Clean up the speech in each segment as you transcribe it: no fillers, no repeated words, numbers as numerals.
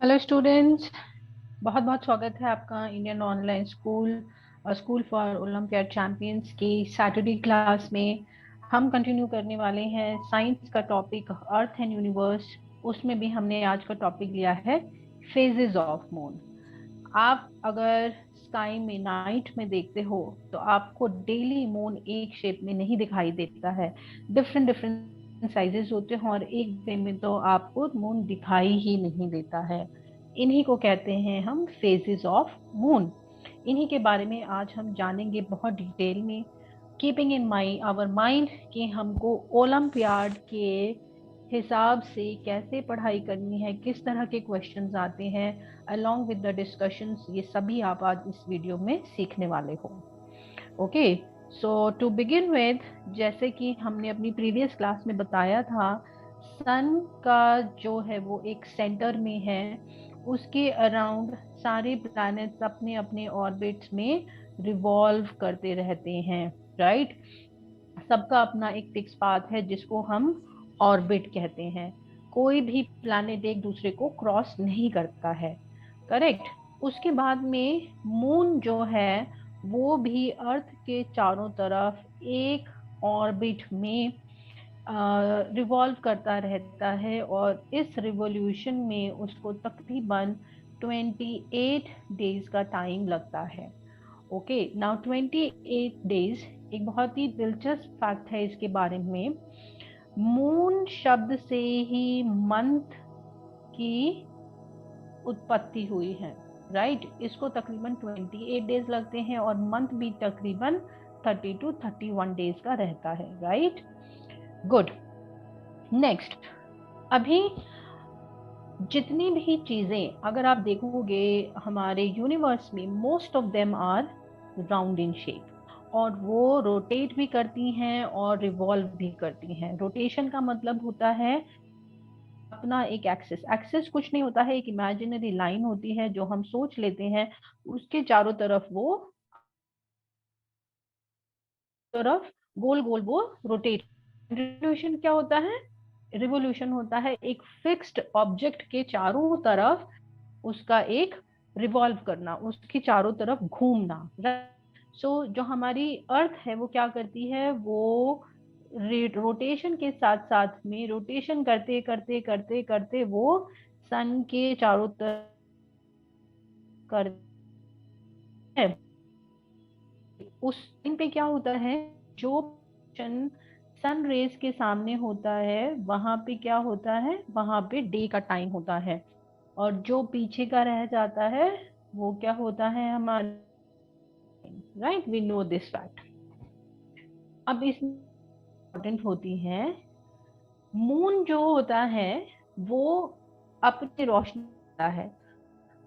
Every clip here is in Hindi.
हेलो स्टूडेंट्स, बहुत बहुत स्वागत है आपका इंडियन ऑनलाइन स्कूल और स्कूल फॉर ओलंपियाड चैंपियंस की सैटरडे क्लास में। हम कंटिन्यू करने वाले हैं साइंस का टॉपिक अर्थ एंड यूनिवर्स। उसमें भी हमने आज का टॉपिक लिया है फेजेस ऑफ मून। आप अगर स्काई में नाइट में देखते हो तो आपको डेली मून एक शेप में नहीं दिखाई देता है। डिफरेंट डिफरेंट साइजेस होते हैं और एक डे में तो आपको मून दिखाई ही नहीं देता है। इन्हीं को कहते हैं हम फेजेस ऑफ मून। इन्हीं के बारे में आज हम जानेंगे बहुत डिटेल में, keeping in my our mind कि हमको ओलंपियाड के हिसाब से कैसे पढ़ाई करनी है, किस तरह के क्वेश्चंस आते हैं, अलोंग विद द डिस्कशंस। ये सभी आप आज इस वीडियो में सीखने वाले हो। Okay, so to begin with, जैसे कि हमने अपनी प्रीवियस क्लास में बताया था, सन का जो है वो एक सेंटर में है। उसके अराउंड सारे प्लैनेट्स अपने अपने ऑर्बिट्स में रिवॉल्व करते रहते हैं, राइट। सबका अपना एक फिक्स पाथ है जिसको हम ऑर्बिट कहते हैं। कोई भी प्लैनेट एक दूसरे को क्रॉस नहीं करता है, करेक्ट। उसके बाद में मून जो है वो भी अर्थ के चारों तरफ एक ऑर्बिट में रिवॉल्व करता रहता है और इस रिवॉल्यूशन में उसको तकरीबन 28 डेज का टाइम लगता है। Okay, now 28 days. एक बहुत ही दिलचस्प फैक्ट है इसके बारे में। मून शब्द से ही मंथ की उत्पत्ति हुई है, राइट। इसको तकरीबन 28 डेज लगते हैं और मंथ भी तकरीबन 30 to 31 डेज का रहता है, राइट। गुड। नेक्स्ट, अभी जितनी भी चीजें अगर आप देखोगे हमारे यूनिवर्स में, most of them are round in shape और वो रोटेट भी करती हैं और रिवॉल्व भी करती हैं। रोटेशन का मतलब होता है अपना एक एक्सिस। एक्सिस कुछ नहीं होता है, एक इमेजिनरी लाइन होती है जो हम सोच लेते हैं, उसके चारों तरफ वो तरफ गोल गोल वो रोटेट। रिवोल्यूशन क्या होता है? रिवोल्यूशन होता है एक फिक्स्ड ऑब्जेक्ट के चारों तरफ उसका एक रिवॉल्व करना, उसके चारों तरफ घूमना। सो जो हमारी अर्थ है वो क्या करती है, वो रोटेशन के साथ साथ में रोटेशन करते करते करते करते वो सन के चारों तरफ करती है। उस दिन पे क्या होता है, जो सन रेज के सामने होता है वहां पे क्या होता है, वहां पे डे का टाइम होता है और जो पीछे का रह जाता है वो क्या होता है हमारे, right. We know this fact. अब इसमें इम्पोर्टेंट होती है, मून जो होता है वो अपनी रोशनी देता है,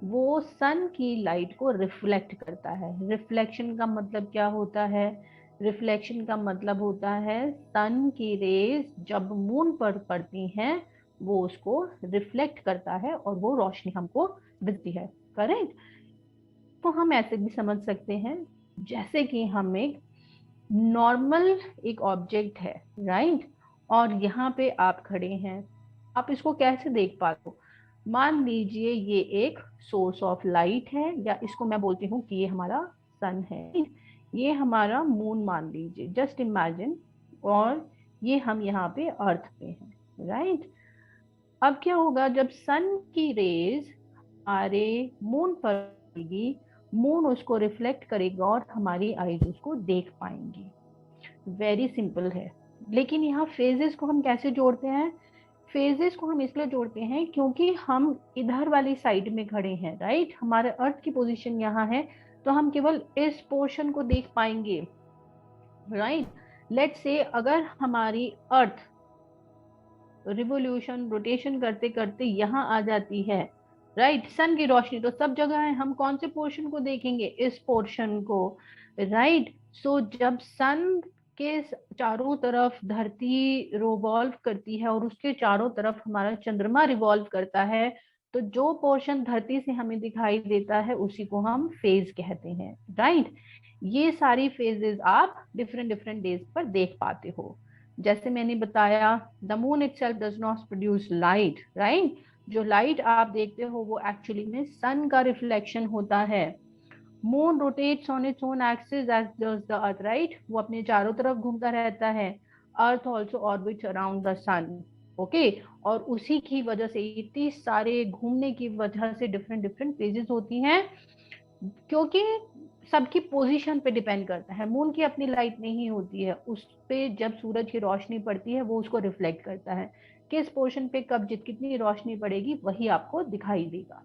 वो सन की लाइट को रिफ्लेक्ट करता है। रिफ्लेक्शन का मतलब क्या होता है? रिफ्लेक्शन का मतलब होता है सन की रेज जब मून पर पड़ती हैं वो उसको रिफ्लेक्ट करता है और वो रोशनी हमको दिखती है, करेक्ट। तो हम ऐसे भी समझ सकते हैं, जैसे कि हम एक नॉर्मल एक ऑब्जेक्ट है, राइट, और यहाँ पे आप खड़े हैं। आप इसको कैसे देख पाते हो? मान लीजिए ये एक सोर्स ऑफ लाइट है, या इसको मैं बोलती हूँ कि ये हमारा सन है, ये हमारा मून मान लीजिए, जस्ट इमेजिन। और ये हम यहाँ पे अर्थ पे हैं, राइट। अब क्या होगा जब सन की रेज हमारे मून पर पड़ेगी, मून उसको रिफ्लेक्ट करेगा और हमारी आईज उसको देख पाएंगी। वेरी सिंपल है। लेकिन यहाँ फेजेस को हम कैसे जोड़ते हैं? फेजेस को हम इसलिए जोड़ते हैं क्योंकि हम इधर वाली साइड में खड़े हैं, राइट। हमारे अर्थ की पोजीशन यहाँ है तो हम केवल इस पोर्शन को देख पाएंगे, राइट। लेट्स से अगर हमारी अर्थ रिवोल्यूशन रोटेशन करते करते यहाँ आ जाती है, राइट। सन की रोशनी तो सब जगह है, हम कौन से पोर्शन को देखेंगे? इस पोर्शन को, राइट। सो जब सन के चारों तरफ धरती रिवॉल्व करती है और उसके चारों तरफ हमारा चंद्रमा रिवॉल्व करता है, तो जो पोर्शन धरती से हमें दिखाई देता है उसी को हम फेज कहते हैं, राइट। ये सारी फेजेस आप डिफरेंट डिफरेंट डेज पर देख पाते हो। जैसे मैंने बताया, the moon itself does not produce light, right. जो लाइट आप देखते हो वो एक्चुअली में सन का रिफ्लेक्शन होता है। Moon rotates on its own axis as does the earth, right, वो अपने चारों तरफ घूमता रहता है। Earth also orbits around the sun, okay. और उसी की वजह से इतनी सारे घूमने की वजह से डिफरेंट डिफरेंट फेजेस होती हैं, क्योंकि सबकी पोजीशन पे डिपेंड करता है। मून की अपनी लाइट नहीं होती है, उस पे जब सूरज की रोशनी पड़ती है वो उसको रिफ्लेक्ट करता है। किस पोर्शन पे कब कितनी रोशनी पड़ेगी वही आपको दिखाई देगा,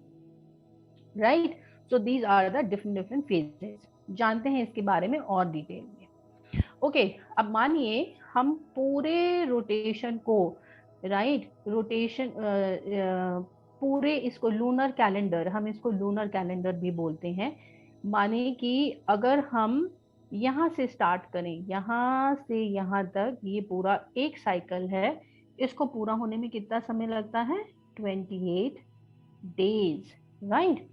right. So these are the different different phases. जानते हैं इसके बारे में और डिटेल में, ओके। अब मानिए हम पूरे रोटेशन को, राइट, रोटेशन पूरे इसको लूनर कैलेंडर, हम इसको लूनर कैलेंडर भी बोलते हैं। माने कि अगर हम यहाँ से स्टार्ट करें, यहाँ से यहाँ तक ये पूरा एक साइकिल है, इसको पूरा होने में कितना समय लगता है? 28 डेज, राइट।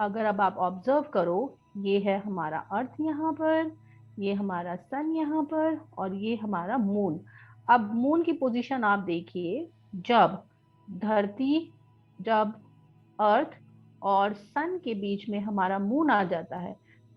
अगर अब आप ऑब्जर्व करो, ये है हमारा अर्थ यहाँ पर, ये हमारा सन यहाँ पर, और ये हमारा मून। अब मून की पोजीशन आप देखिए, जब धरती, जब अर्थ और सन के बीच में हमारा मून आ जाता है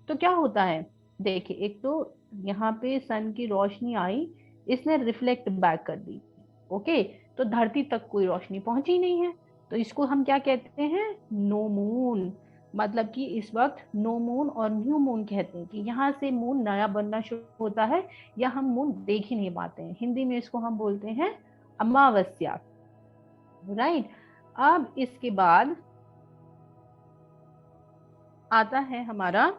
तो क्या होता है? देखिए, एक तो यहाँ पे सन की रोशनी आई, इसने रिफ्लेक्ट बैक कर दी, ओके, तो धरती तक कोई रोशनी पहुंची नहीं है, तो इसको हम क्या कहते हैं? No moon. मतलब कि इस वक्त नो मून और न्यू मून कहते हैं कि यहाँ से मून नया बनना शुरू होता है, या हम मून देख ही नहीं पाते हैं। हिंदी में इसको हम बोलते हैं अमावस्या, राइट। अब इसके बाद आता है हमारा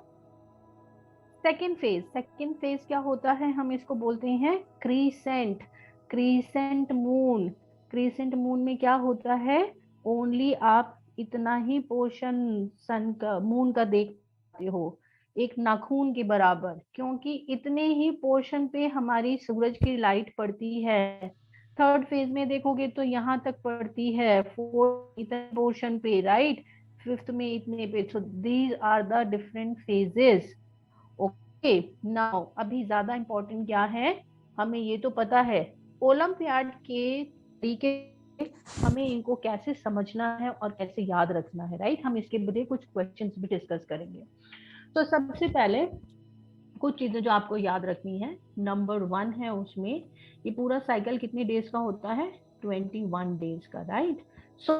सेकेंड फेज। सेकेंड फेज क्या होता है? हम इसको बोलते हैं crescent, crescent moon. Crescent moon में क्या होता है? ओनली आप इतना ही पोर्शन सन का, मून का देख पाते हो, एक नाखून के बराबर, क्योंकि इतने ही पोर्शन पे हमारी सूरज की लाइट पड़ती है। थर्ड फेज में देखोगे तो यहाँ तक पड़ती है, फोर्थ इतने पोर्शन पे, राइट, फिफ्थ में इतने पे। So these are the different phases, okay. Now अभी ज्यादा इंपॉर्टेंट क्या है, हमें ये तो पता है ओलंपियाड के तरीके, हमें इनको कैसे समझना है और कैसे याद रखना है, राइट। हम इसके बदले कुछ क्वेश्चंस भी डिस्कस करेंगे। तो सबसे पहले कुछ चीजें जो आपको याद रखनी है, नंबर 1 है उसमें, ये पूरा साइकिल कितनी डेज का होता है? 21 डेज का, राइट। सो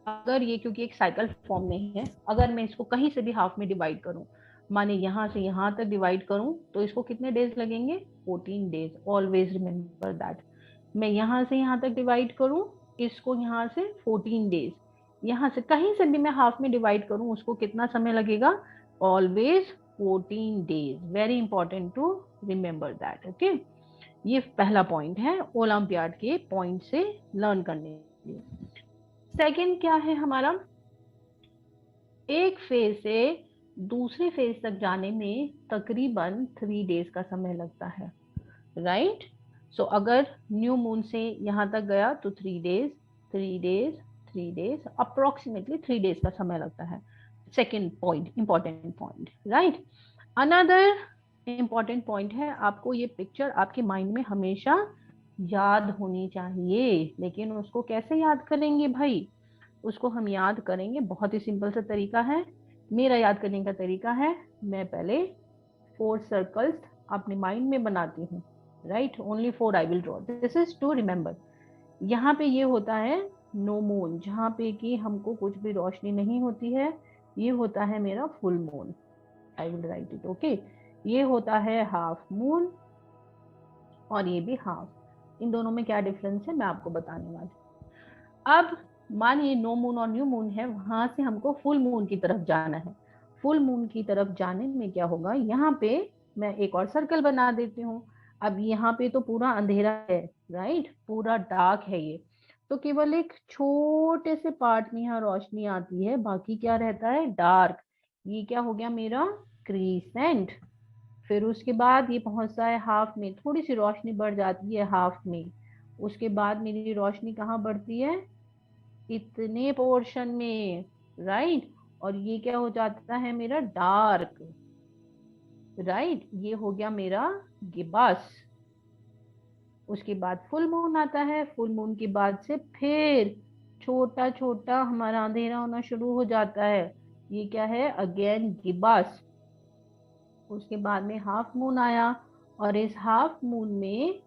अगर ये, क्योंकि एक साइकिल फॉर्म नहीं है, अगर मैं इसको कहीं से भी हाफ में डिवाइड करूं, माने यहाँ से यहाँ तक डिवाइड करूं, तो इसको कितने डेज लगेंगे? 14 डेज। Always remember that. मैं यहाँ से यहाँ तक डिवाइड करूं, इसको यहाँ से 14 डेज। यहाँ से कहीं से भी मैं हाफ में डिवाइड करूं, उसको कितना समय लगेगा? Always 14 days. Very important to remember that, okay. ये पहला पॉइंट है ओलंपियाड के पॉइंट से लर्न करने के लिए। सेकंड क्या है हमारा? एक फेज से दूसरे फेज तक जाने में तकरीबन 3 डेज का समय लगता है, राइट। सो अगर न्यू मून से यहाँ तक गया तो 3 days, 3 days, 3 days, approximately 3 days का समय लगता है। Second point, important point, right. Another important point है, आपको ये पिक्चर आपके माइंड में हमेशा याद होनी चाहिए। लेकिन उसको कैसे याद करेंगे भाई? उसको हम याद करेंगे, बहुत ही सिंपल सा तरीका है। मेरा याद करने का तरीका है, मैं पहले 4 सर्कल्स अपने माइंड में बनाती हूँ, right. Only 4 I will draw, this is to remember. यहाँ पे ये होता है नो मून, जहाँ पे कि हमको कुछ भी रोशनी नहीं होती है, ये होता है मेरा full moon, I will write it, okay. ये होता है हाफ मून, और ये भी हाफ। इन दोनों में क्या डिफरेंस है मैं आपको बताने वाली। अब मानिए नो मून और न्यू मून है, वहां से हमको फुल मून की तरफ जाना है। फुल मून की तरफ जाने में क्या होगा, यहाँ पे मैं एक और सर्कल बना देती हूँ। अब यहाँ पे तो पूरा अंधेरा है, राइट, पूरा डार्क है ये, तो केवल एक छोटे से पार्ट में यहाँ रोशनी आती है, बाकी क्या रहता है? डार्क। ये क्या हो गया मेरा? क्रीसेंट। फिर उसके बाद ये पहुंचता है हाफ में, थोड़ी सी रोशनी बढ़ जाती है हाफ में। उसके बाद मेरी रोशनी कहाँ बढ़ती है? इतने पोर्शन में, राइट। और ये क्या हो जाता है मेरा? Dark, right. ये हो गया मेरा गिब्बस। उसके बाद फुल मून आता है, फुल मून के बाद से फिर छोटा छोटा हमारा अंधेरा होना शुरू हो जाता है। ये क्या है? Again Gibbs. उसके बाद में हाफ मून आया, और इस हाफ मून में,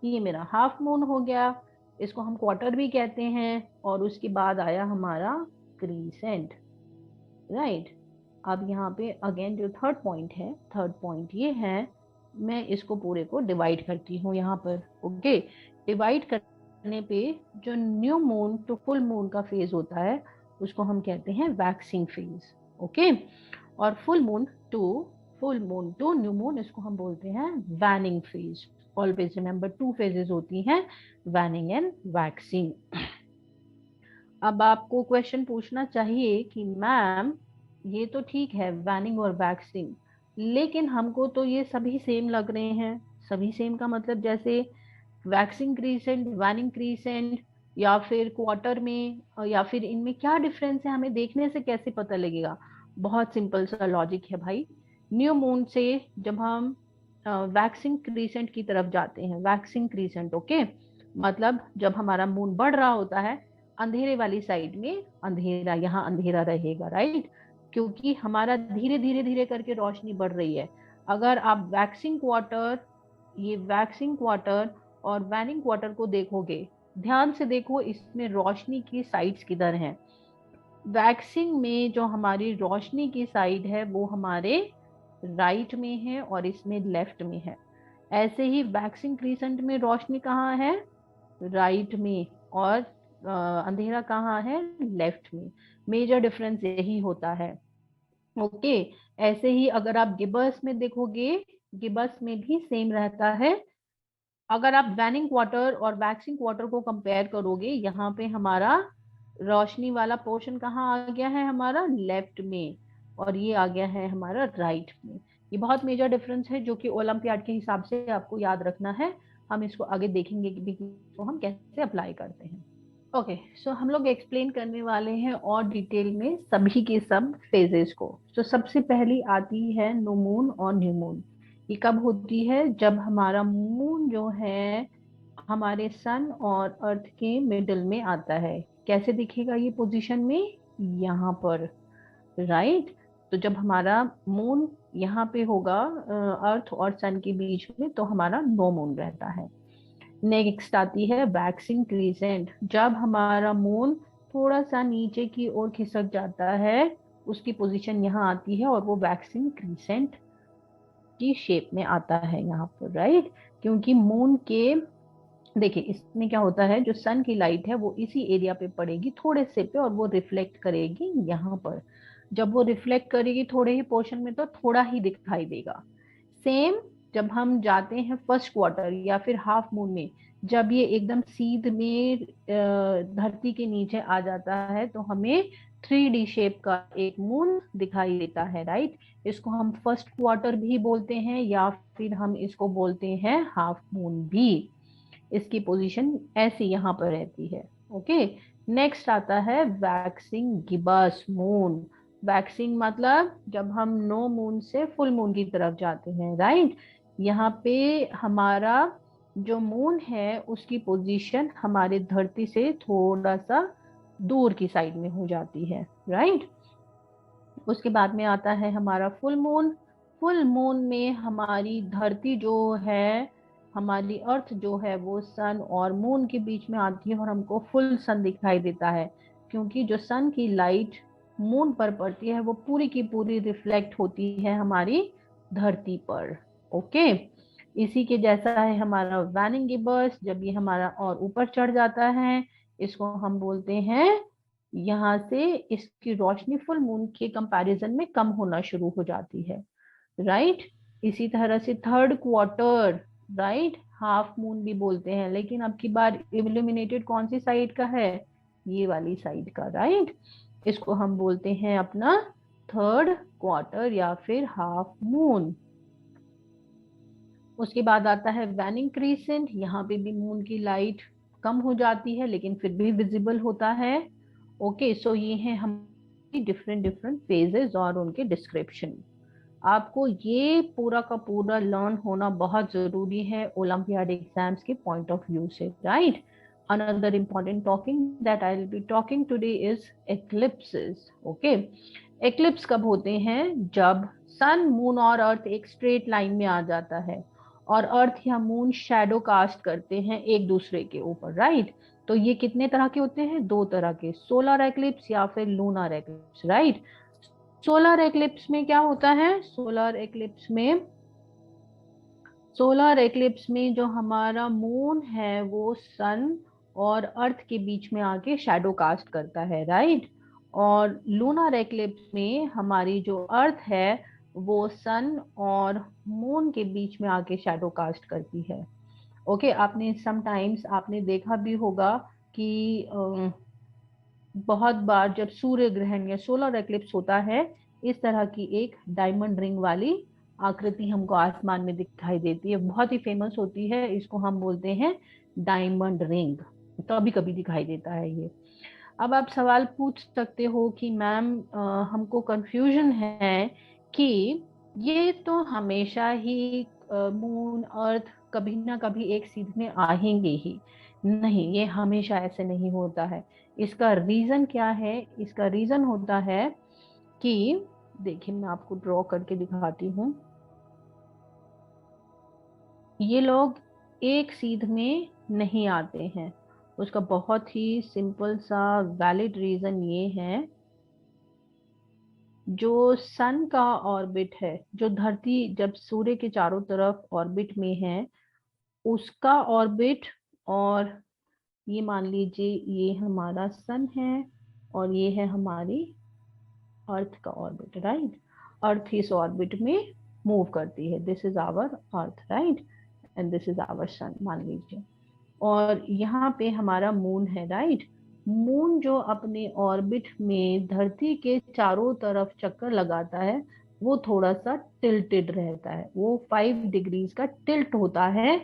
ये मेरा हाफ मून हो गया, इसको हम क्वार्टर भी कहते हैं। और उसके बाद आया हमारा क्रीसेंट, राइट। अब यहाँ पे अगेन जो थर्ड पॉइंट है, थर्ड पॉइंट ये है, मैं इसको पूरे को डिवाइड करती हूँ यहाँ पर। ओके, डिवाइड करने पे जो new moon to full moon का फेज होता है उसको हम कहते हैं वैक्सिंग फेज। ओके, और full moon to new moon, इसको हम बोलते हैं waning phase. Always remember, two phases होती हैं, वैनिंग एंड वैक्सिंग। अब आपको क्वेश्चन पूछना चाहिए कि मैम ये तो ठीक है वैनिंग और वैक्सिंग, लेकिन हमको तो ये सभी सेम लग रहे हैं। सभी सेम का मतलब जैसे वैक्सिंग क्रीसेंट, वैनिंग क्रीसेंट, या फिर क्वार्टर में, या फिर इनमें क्या डिफरेंस है, हमें देखने से कैसे पता लगेगा? बहुत सिंपल सा लॉजिक है भाई। न्यू मून से जब हम वैक्सिंग क्रीसेंट की तरफ जाते हैं, वैक्सिंग क्रीसेंट, ओके, मतलब जब हमारा मून बढ़ रहा होता है, अंधेरे वाली साइड में अंधेरा, यहाँ अंधेरा रहेगा, राइट, क्योंकि हमारा धीरे धीरे धीरे करके रोशनी बढ़ रही है। अगर आप वैक्सिंग क्वार्टर, ये वैक्सिंग क्वार्टर और वैनिंग क्वार्टर को देखोगे, ध्यान से देखो इसमें रोशनी की साइड्स किधर हैं। वैक्सिंग में जो हमारी रोशनी की साइड है वो हमारे राइट में है और इसमें लेफ्ट में है। ऐसे ही वैक्सिंग क्रीसेंट में रोशनी कहाँ है? राइट में, और अंधेरा कहाँ है? लेफ्ट में। मेजर डिफरेंस यही होता है। ओके, ऐसे ही अगर आप गिबस में देखोगे, गिबस में भी सेम रहता है। अगर आप वैनिंग क्वार्टर और वैक्सिंग क्वार्टर को कंपेयर करोगे, यहाँ पे हमारा रोशनी वाला पोर्शन कहाँ आ गया है? हमारा लेफ्ट में, और ये आ गया है हमारा राइट में। ये बहुत मेजर डिफरेंस है जो कि ओलंपियाड के हिसाब से आपको याद रखना है। हम इसको आगे देखेंगे कि इसको हम कैसे अप्लाई करते हैं। ओके, सो हम लोग एक्सप्लेन करने वाले हैं और डिटेल में सभी के सब फेजेस को। तो सबसे पहली आती है नो मून और न्यू मून। ये कब होती है? जब हमारा मून जो है हमारे सन और अर्थ के मिडल में आता है। कैसे दिखेगा ये पोजीशन में? यहाँ पर, राइट। तो जब हमारा मून यहाँ पे होगा अर्थ और सन के बीच में, तो हमारा नो मून रहता है। नेक्स्ट आती है वैक्सिंग क्रीसेंट। जब हमारा मून थोड़ा सा नीचे की ओर खिसक जाता है, उसकी पोजीशन यहाँ आती है और वो वैक्सिंग क्रीसेंट की शेप में आता है यहाँ पर, राइट। क्योंकि मून के, देखिए इसमें क्या होता है, जो सन की लाइट है वो इसी एरिया पे पड़ेगी थोड़े से पे, और वो रिफ्लेक्ट करेगी यहाँ पर। जब वो रिफ्लेक्ट करेगी थोड़े ही पोर्शन में, तो थोड़ा ही दिखाई देगा। सेम जब हम जाते हैं फर्स्ट क्वार्टर या फिर हाफ मून में, जब ये एकदम सीध में धरती के नीचे आ जाता है, तो हमें 3D शेप का एक मून दिखाई देता है, राइट। इसको हम फर्स्ट क्वार्टर भी बोलते हैं, या फिर हम इसको बोलते हैं हाफ मून भी। इसकी पोजीशन ऐसी यहाँ पर रहती है। ओके, नेक्स्ट आता है वैक्सिंग गिबस मून। वैक्सिंग मतलब जब हम नो मून से फुल मून की तरफ जाते हैं, राइट। यहाँ पे हमारा जो मून है उसकी पोजीशन हमारे धरती से थोड़ा सा दूर की साइड में हो जाती है, राइट। उसके बाद में आता है हमारा फुल मून। फुल मून में हमारी धरती जो है, हमारी अर्थ जो है, वो सन और मून के बीच में आती है और हमको फुल सन दिखाई देता है, क्योंकि जो सन की लाइट मून पर पड़ती है वो पूरी की पूरी रिफ्लेक्ट होती है हमारी धरती पर। ओके, इसी के जैसा है हमारा वैनिंग गिबस। जब ये हमारा और ऊपर चढ़ जाता है, इसको हम बोलते हैं, यहाँ से इसकी रोशनी फुल मून के कंपैरिजन में कम होना शुरू हो जाती है, राइट। इसी तरह से third quarter, right, half moon भी बोलते हैं, लेकिन अब की बार इल्यूमिनेटेड कौन सी साइड का है? ये वाली साइड का, राइट। इसको हम बोलते हैं अपना थर्ड क्वार्टर या फिर हाफ मून। उसके बाद आता है वैनिंग क्रीसेंट। यहाँ पे भी मून की लाइट कम हो जाती है, लेकिन फिर भी विजिबल होता है। ओके, सो ये हैं हमारी डिफरेंट डिफरेंट फेजेस और उनके डिस्क्रिप्शन। आपको ये पूरा का पूरा लर्न होना बहुत जरूरी है ओलंपियाड एग्जाम्स के पॉइंट ऑफ व्यू से, right. another important talking that I'll be talking today is eclipses. Okay, eclipse कब होते हैं? जब सन, मून और अर्थ एक स्ट्रेट लाइन में आ जाता है और अर्थ या मून शैडो कास्ट करते हैं एक दूसरे के ऊपर, राइट? तो ये कितने तरह के होते हैं? दो तरह के, सोलर एक्लिप्स या फिर lunar eclipse, right? Solar eclipse में क्या होता है? सोलर एक्लिप्स में जो हमारा मून है वो सन और अर्थ के बीच में आके शैडो कास्ट करता है, राइट? और लूनर एक्लिप्स में हमारी जो अर्थ है वो सन और मून के बीच में आके शैडो कास्ट करती है। ओके, आपने समटाइम्स आपने देखा भी होगा कि बहुत बार जब सूर्य ग्रहण या सोलर एक्लिप्स होता है, इस तरह की एक डायमंड रिंग वाली आकृति हमको आसमान में दिखाई देती है, बहुत ही फेमस होती है, इसको हम बोलते हैं डायमंड रिंग। कभी कभी दिखाई देता है ये। अब आप सवाल पूछ सकते हो कि मैम हमको कंफ्यूजन है कि ये तो हमेशा ही मून अर्थ कभी ना कभी एक सीध में आएंगे ही। नहीं, ये हमेशा ऐसे नहीं होता है। इसका रीजन क्या है? इसका रीजन होता है कि देखिए, मैं आपको ड्रॉ करके दिखाती हूँ। ये लोग एक सीध में नहीं आते हैं। उसका बहुत ही सिंपल सा वैलिड रीजन ये है, जो सन का ऑर्बिट है, जो धरती जब सूर्य के चारों तरफ ऑर्बिट में है, उसका ऑर्बिट, और ये मान लीजिए ये हमारा सन है और ये है हमारी अर्थ का ऑर्बिट, राइट? अर्थ इस ऑर्बिट में मूव करती है, this is our earth, right? And this is our sun, मान लीजिए। और यहाँ पे हमारा मून है, राइट? मून जो अपने ऑर्बिट में धरती के चारों तरफ चक्कर लगाता है, वो थोड़ा सा टिल्टेड रहता है, वो 5 डिग्रीज का टिल्ट होता है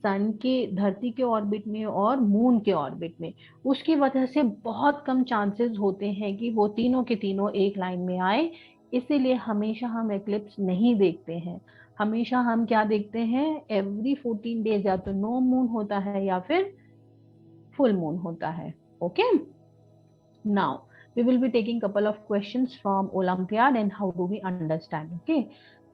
सन के, धरती के ऑर्बिट में और मून के ऑर्बिट में। उसकी वजह से बहुत कम चांसेस होते हैं कि वो तीनों के तीनों एक लाइन में आए। इसीलिए हमेशा हम एक्लिप्स नहीं देखते हैं। हमेशा हम क्या देखते हैं? एवरी 14 डेज या तो नो मून होता है या फिर फुल मून होता है। Okay, now we will be taking couple of questions from Olympiad and how do we understand. Okay,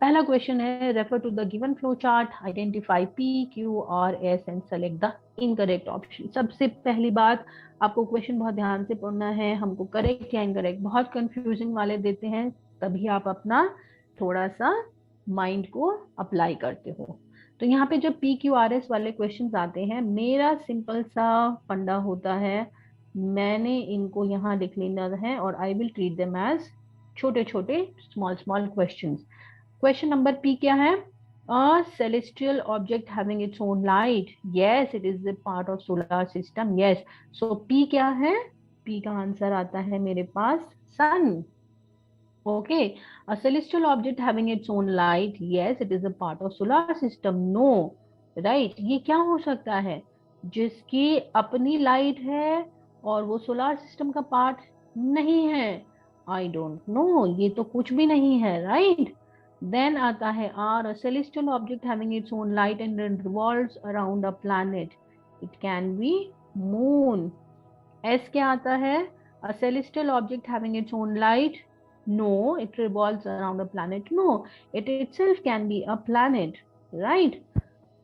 पहला क्वेश्चन है, refer to the given flow chart, identify P Q R S and select the incorrect option. सबसे पहली बात, आपको क्वेश्चन बहुत ध्यान से पढ़ना है। हमको करेक्ट या इनकरेक्ट बहुत कंफ्यूजिंग वाले देते हैं, तभी आप अपना थोड़ा सा माइंड को अप्लाई करते हो। तो यहाँ पे जब पी क्यू आर एस वाले क्वेश्चंस आते हैं, मेरा सिंपल सा फंडा होता है, मैंने इनको यहाँ लिख लेना है और I will treat them as छोटे छोटे small small questions. Question number P क्या है? A celestial object having its own light. Yes, it is a part of solar system. Yes. So P क्या है? P का आंसर आता है मेरे पास sun. Okay. A celestial object having its own light. Yes, it is a part of solar system. No. Right. ये क्या हो सकता है? जिसकी अपनी लाइट है और वो सोलर सिस्टम का पार्ट नहीं है। आई डोंट नो, ये तो कुछ भी नहीं है, राइट? देन आता है R, a celestial object having its own light and revolves around a planet. It can be moon. S क्या आता है? A celestial object having its own light, no it revolves around a planet, no it itself can be a planet, right?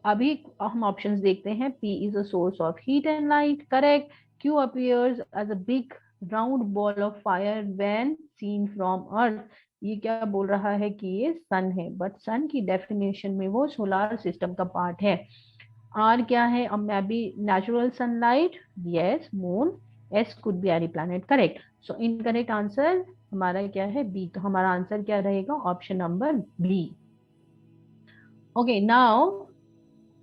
अभी हम ऑप्शंस देखते हैं। P is a source of heat and light, correct. Q appears as a big round ball of fire when seen from Earth. ये क्या बोल रहा है कि ये सन है, बट सन की डेफिनेशन में वो सोलर सिस्टम का पार्ट है। R क्या है? May be natural sunlight, yes moon. S could be any planet, correct. So incorrect answer हमारा क्या है? B। तो हमारा आंसर क्या रहेगा? Option number B। Okay, now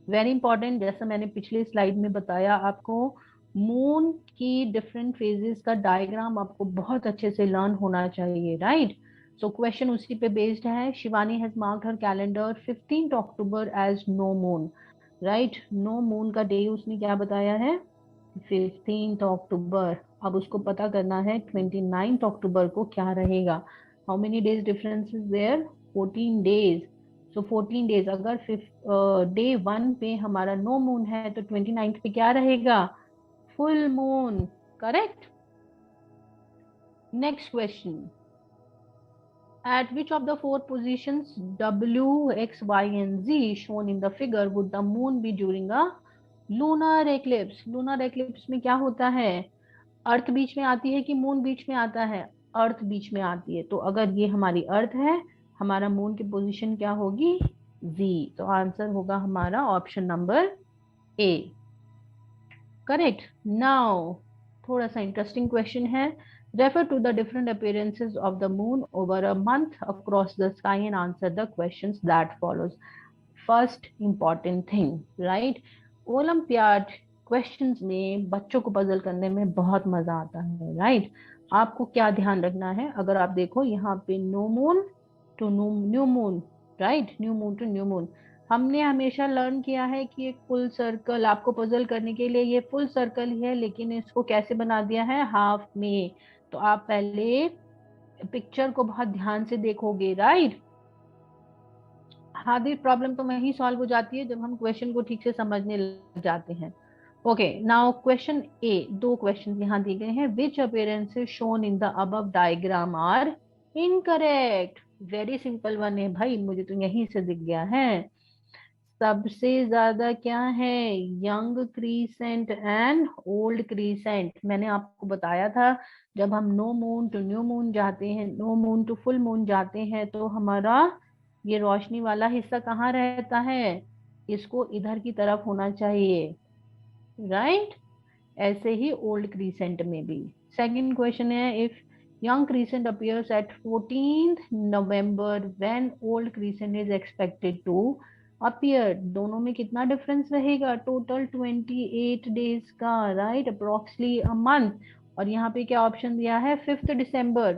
very important, जैसा मैंने पिछली स्लाइड में बताया आपको, मून की डिफरेंट फेजेस का डायग्राम आपको बहुत अच्छे से लर्न होना चाहिए, राइट? सो क्वेश्चन उसी पे बेस्ड है। Shivani has marked her calendar 15 October as no moon, right? No moon का डे उसने क्या बताया है? 15 अक्टूबर। अब उसको पता करना है 29 अक्टूबर को क्या रहेगा। How many days difference is there? 14 days. So 14 days, अगर डे 1 पे हमारा नो मून है तो 29 पे क्या रहेगा? full moon. Correct. Next question. At which of the four positions W, X, Y and Z shown in the figure would the moon be during a lunar eclipse? Lunar eclipse में क्या होता है? अर्थ बीच में आती है कि मून बीच में आता है? अर्थ बीच में आती है। तो अगर ये हमारी अर्थ है, हमारा मून की पोजीशन क्या होगी? Z। तो आंसर होगा हमारा option number A. Correct. Now थोड़ा सा इंटरेस्टिंग क्वेश्चन है। Refer to the different appearances of the moon over a month across the sky and answer the questions that follows. First important thing, right, Olympiad questions में बच्चों को पजल करने में बहुत मजा आता है, राइट। आपको क्या ध्यान रखना है? अगर आप देखो यहाँ पे no moon to new moon, right, new moon to new moon, हमने हमेशा लर्न किया है कि एक फुल सर्कल, आपको पजल करने के लिए ये फुल सर्कल ही है, लेकिन इसको कैसे बना दिया है? हाफ में। तो आप पहले पिक्चर को बहुत ध्यान से देखोगे, राइट। आधी प्रॉब्लम तो वही सॉल्व हो जाती है जब हम क्वेश्चन को ठीक से समझने लग जाते हैं। ओके, नाउ क्वेश्चन ए, दो क्वेश्चन यहाँ दिए गए हैं। Which appearances shown in the above diagram are incorrect? Very simple one है भाई, मुझे तो यहीं से दिख गया है। सबसे ज्यादा क्या है? Young crescent and old crescent. मैंने आपको बताया था जब हम no moon to new moon जाते हैं, no moon to full moon जाते हैं, तो हमारा ये रोशनी वाला हिस्सा कहाँ रहता है? इसको इधर की तरफ होना चाहिए, राइट। ऐसे ही ओल्ड क्रीसेंट में भी। सेकंड क्वेश्चन है, if young crescent appears at 14th November when old crescent is expected to appear, दोनों में कितना डिफरेंस रहेगा? टोटल 28 डेज का, राइट, अप्रोक्सीमेटली अ मंथ। और यहाँ पे क्या ऑप्शन दिया है? 5th December।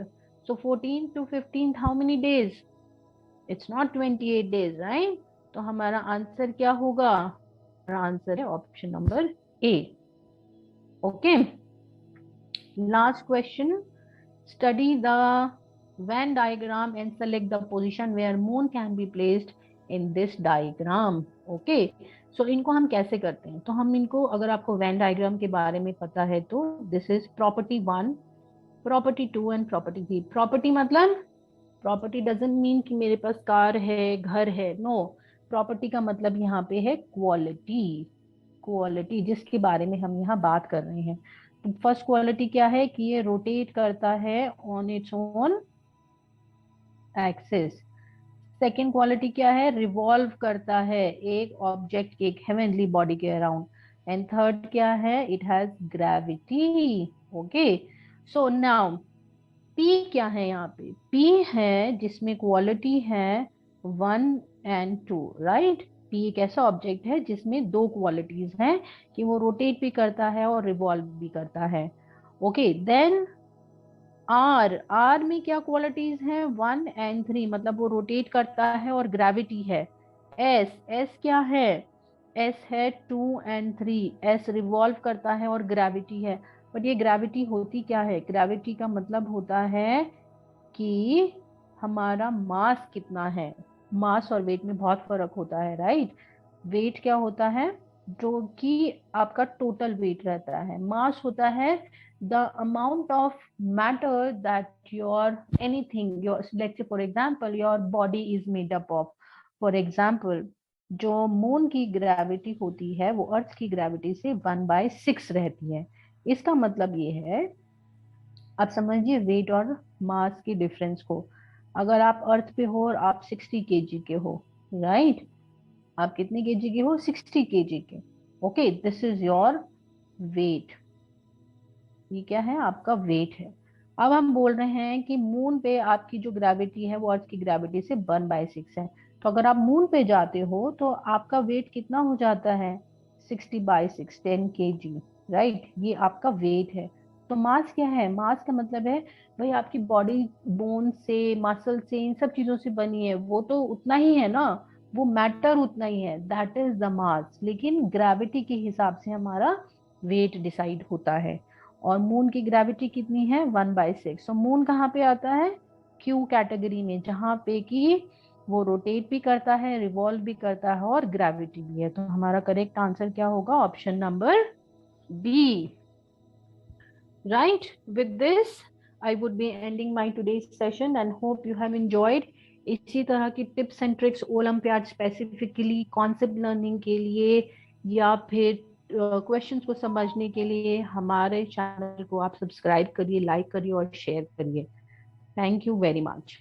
So 14th to 15th how many days? It's not 28 days, right. तो हमारा आंसर क्या होगा? हमारा आंसर है option number A. Okay, last question, study the Venn diagram and select the position where moon can be placed in this diagram. Okay, so इनको हम कैसे करते हैं? तो हम इनको, अगर आपको Venn diagram के बारे में पता है तो this is property 1, property 2 and property 3। property मतलब, प्रॉपर्टी डजंट मीन कि मेरे पास कार है, घर है, नो। प्रॉपर्टी का मतलब यहाँ पे है क्वालिटी। क्वालिटी जिसके बारे में हम यहाँ बात कर रहे हैं। तो फर्स्ट क्वालिटी क्या है? कि ये रोटेट करता है on its own axis. Second quality क्या है? रिवॉल्व करता है एक ऑब्जेक्ट के, एक हेवनली बॉडी के अराउंड। एंड थर्ड क्या है? It has gravity. Okay, so now P क्या है? यहाँ पे पी है जिसमें क्वालिटी है 1 and 2, राइट। पी एक ऐसा ऑब्जेक्ट है जिसमें दो क्वालिटीज हैं, कि वो रोटेट भी करता है और रिवॉल्व भी करता है। ओके, देन आर, आर में क्या क्वालिटीज हैं? 1 and 3, मतलब वो रोटेट करता है और ग्रेविटी है। एस, एस क्या है? एस है 2 and 3, एस रिवॉल्व करता है और ग्रेविटी है। बट ये ग्रेविटी होती क्या है? ग्रेविटी का मतलब होता है कि हमारा मास कितना है। मास और वेट में बहुत फर्क होता है, राइट। वेट क्या होता है? जो कि आपका टोटल वेट रहता है। मास होता है the amount of matter that your anything, your, let's say for example your body is made up of। for example, जो मून की ग्रेविटी होती है वो अर्थ की ग्रेविटी से 1/6 रहती है। इसका मतलब ये है, आप समझिए वेट और मास के डिफरेंस को। अगर आप अर्थ पे हो और आप 60 केजी के हो, राइट, आप कितने केजी के हो? 60 केजी के। Okay, this is your weight. ये क्या है? आपका वेट है। अब हम बोल रहे हैं कि मून पे आपकी जो ग्रेविटी है वो अर्थ की ग्रेविटी से 1/6 है। तो अगर आप मून पे जाते हो तो आपका वेट कितना हो जाता है? 60/6, 10 kg, राइट। ये आपका वेट है। तो मास क्या है? मास का मतलब है भाई आपकी बॉडी बोन से, मसल से, इन सब चीजों से बनी है, वो तो उतना ही है ना, वो मैटर उतना ही है, दैट इज द मास। लेकिन ग्रेविटी के हिसाब से हमारा वेट डिसाइड होता है। और मून की ग्रेविटी कितनी है? 1/6। तो मून कहाँ पे आता है? क्यू कैटेगरी में, जहाँ पे कि वो रोटेट भी करता है, रिवॉल्व भी करता है और ग्रेविटी भी है। तो हमारा करेक्ट आंसर क्या होगा? Option number B. Right, with this I would be ending my today's session and hope you have enjoyed. इसी तरह की tips and tricks olympiad specifically concept learning के लिए या फिर क्वेश्चंस को समझने के लिए हमारे चैनल को आप सब्सक्राइब करिए, लाइक करिए और शेयर करिए. Thank you very much.